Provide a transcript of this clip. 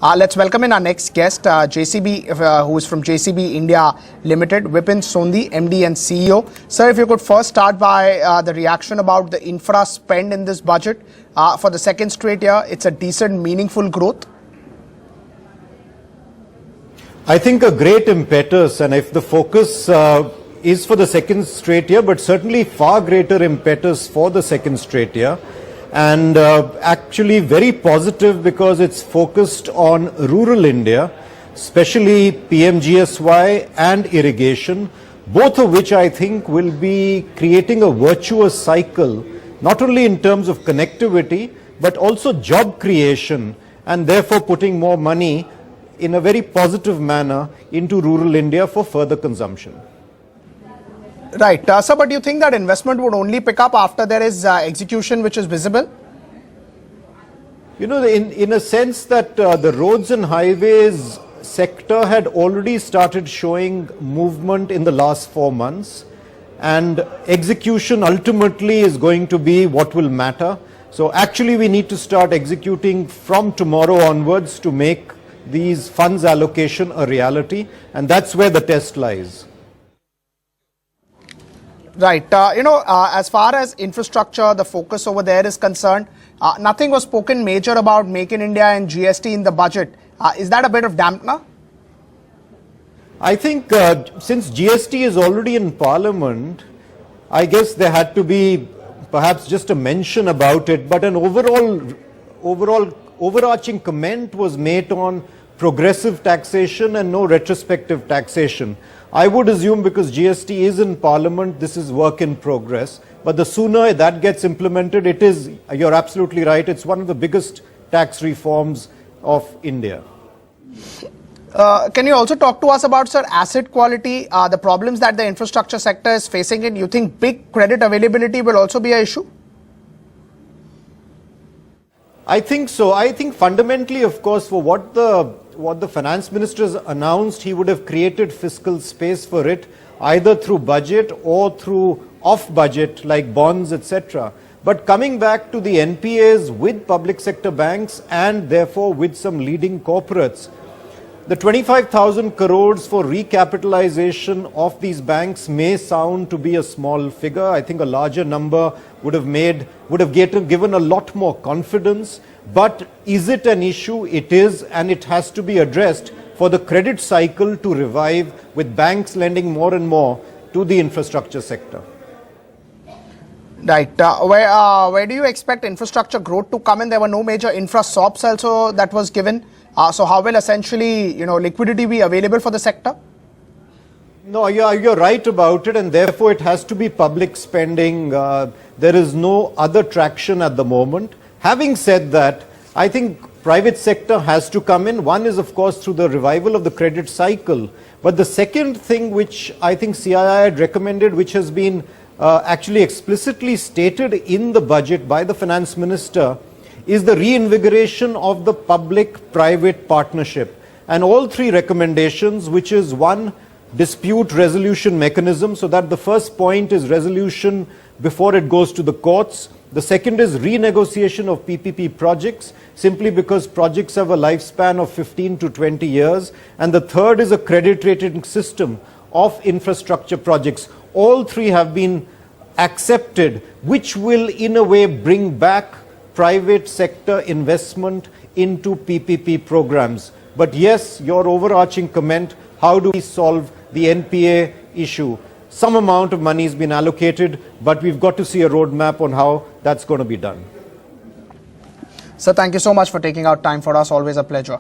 Let's welcome in our next guest, who is from JCB India Limited, Vipin Sondhi, MD and CEO. Sir, if you could first start by the reaction about the infra spend in this budget. For the second straight year, it's a decent, meaningful growth. I think a great impetus, and if the focus is for the second straight year, but certainly far greater impetus for the second straight year, and actually very positive because it's focused on rural India, especially PMGSY and irrigation, both of which I think will be creating a virtuous cycle, not only in terms of connectivity, but also job creation, and therefore putting more money in a very positive manner into rural India for further consumption. Right. Sir, but do you think that investment would only pick up after there is execution which is visible? You know, in a sense that the roads and highways sector had already started showing movement in the last 4 months, and execution ultimately is going to be what will matter. So actually we need to start executing from tomorrow onwards to make these funds allocation a reality, and that's where the test lies. Right. As far as infrastructure, the focus over there is concerned, nothing was spoken major about Make in India and GST in the budget. Is that a bit of dampener? I think since GST is already in Parliament, I guess there had to be perhaps just a mention about it, but an overarching comment was made on progressive taxation and no retrospective taxation. I would assume because GST is in Parliament, this is work in progress. But the sooner that gets implemented, it is, you're absolutely right, it's one of the biggest tax reforms of India. Can you also talk to us about, sir, asset quality, the problems that the infrastructure sector is facing? You think big credit availability will also be an issue? I think so. I think fundamentally, of course, for what the finance minister has announced, he would have created fiscal space for it, either through budget or through off budget like bonds, etc. But coming back to the NPAs with public sector banks and therefore with some leading corporates, the 25,000 crores for recapitalization of these banks may sound to be a small figure. I think a larger number would have given a lot more confidence. But is it an issue? It is, and it has to be addressed for the credit cycle to revive, with banks lending more and more to the infrastructure sector. Right. Where do you expect infrastructure growth to come in? There were no major infra SOPs also that was given. So how will essentially, liquidity be available for the sector? No, you're right about it, and therefore it has to be public spending. There is no other traction at the moment. Having said that, I think private sector has to come in. One is, of course, through the revival of the credit cycle. But the second thing which I think CII had recommended, which has been actually explicitly stated in the budget by the finance minister, is the reinvigoration of the public-private partnership. And all three recommendations, which is one, dispute resolution mechanism, so that the first point is resolution before it goes to the courts. The second is renegotiation of PPP projects, simply because projects have a lifespan of 15 to 20 years. And the third is a credit rating system of infrastructure projects. All three have been accepted, which will in a way bring back private sector investment into PPP programs. But yes, your overarching comment, how do we solve the NPA issue? Some amount of money has been allocated, but we've got to see a roadmap on how that's going to be done. Sir, thank you so much for taking out time for us. Always a pleasure.